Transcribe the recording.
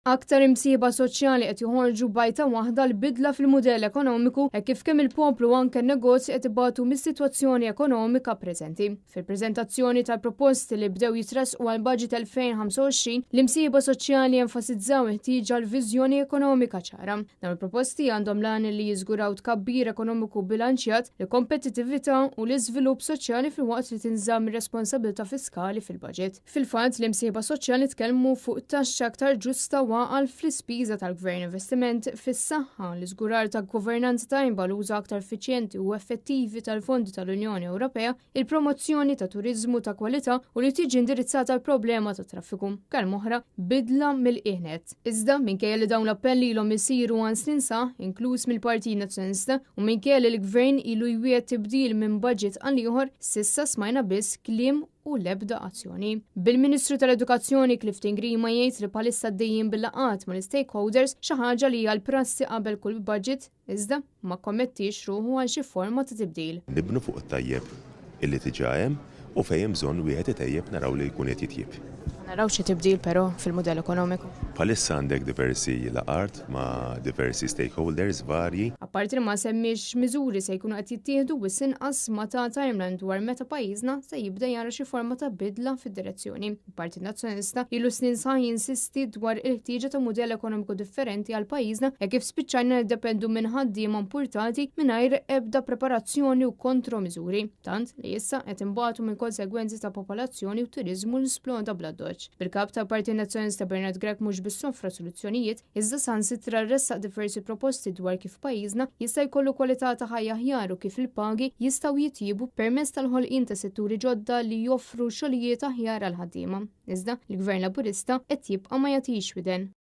Aktar imsieba soċjali qed joħorġu bajta waħda l-bidla fil-mudell ekonomiku hekk kif kemm il-poplu anke n-negozji qed ibatu mis-sitwazzjoni ekonomika preżenti. Fil-preżentazzjoni tal-proposti li bdew jitressqu għal budget 2025, l-imsieba soċjali enfasizzaw ħtieġa l-viżjoni ekonomika ċara. Dawn il-proposti għandhom lan li jiżguraw tkabbir ekonomiku bilanċjat, l-kompetittività u l-iżvilupp soċjali filwaqt li tinżamm ir-responsabilità fiskali fil-budget. Fil-fatt l-imsieba soċjali tkellmu fuq taxxa aktar ġusta waqal fl-ispiża tal-gvern, investiment fis-saħħa, l-iżgurar ta' governanza tajba, l-użu aktar effiċjenti u effettivi tal-fondi tal-Unjoni Ewropea, il-promozzjoni ta' turiżmu ta' kwalità u li tiġi indirizzata l-problema ta' traffiku. Kelm oħra bidla mill-qiegħed. Iżda minkejja li dawn l-appelli ilhom isiru għal snin sa, inkluż mill-Partit Nazzjonalista, u minkejja li l-Gvern ilu jwiegħed tibdil minn budget għal ieħor, s'issa smajna biss kliem u l-ebda azzjoni. Bil-Ministru tal-Edukazzjoni Clifton Green ma jgħid li bħalissa għaddejjin bil-laqgħat mal-stakeholders xi ħaġa li hija l-prassi qabel kull budget, iżda ma kommettix ruħu għal xi forma ta' tibdil. Nibnu fuq it-tajjeb illi tiġa hemm u fejn bżonn wieħed itejjeb naraw li jkun qed jitjieb. Naraw xi tibdil però fil-mudell ekonomiku. Bħalissa għandek diversi laqgħat ma' diversi stakeholders varji. Apparti li ma semmix miżuri se jkunu qed jittieħdu wis inqas ma ta' timeline dwar meta pajjiżna se jibda jara xi forma ta' bidla fid-direzzjoni. Il-Partit Nazzjonalista ilu snin sa jinsisti dwar il-ħtieġa ta' mudell ekonomiku differenti għal pajjiżna hekk kif spiċċajna niddependu minn ħaddiema importati mingħajr ebda preparazzjoni u kontromiżuri. Tant li issa qed imbagħtu minn konsegwenzi ta' popolazzjoni u turiżmu li sploda bla doċ. Bil-kap tal-Partit Nazzjonalista Bernard Grek mhux biss soffra soluzzjonijiet, iżda sansitra ressaq diversi proposti dwar kif pajjiżna jista' jkollu kwalità ta' ħajja aħjar u kif il-pagi jistgħu jitjiebu permezz tal-ħolqien ta' setturi ġodda li joffru xogħlijiet aħjar għal ħaddiema. Iżda l-Gvern Laburista qed jibqa' ma jagħtix widen.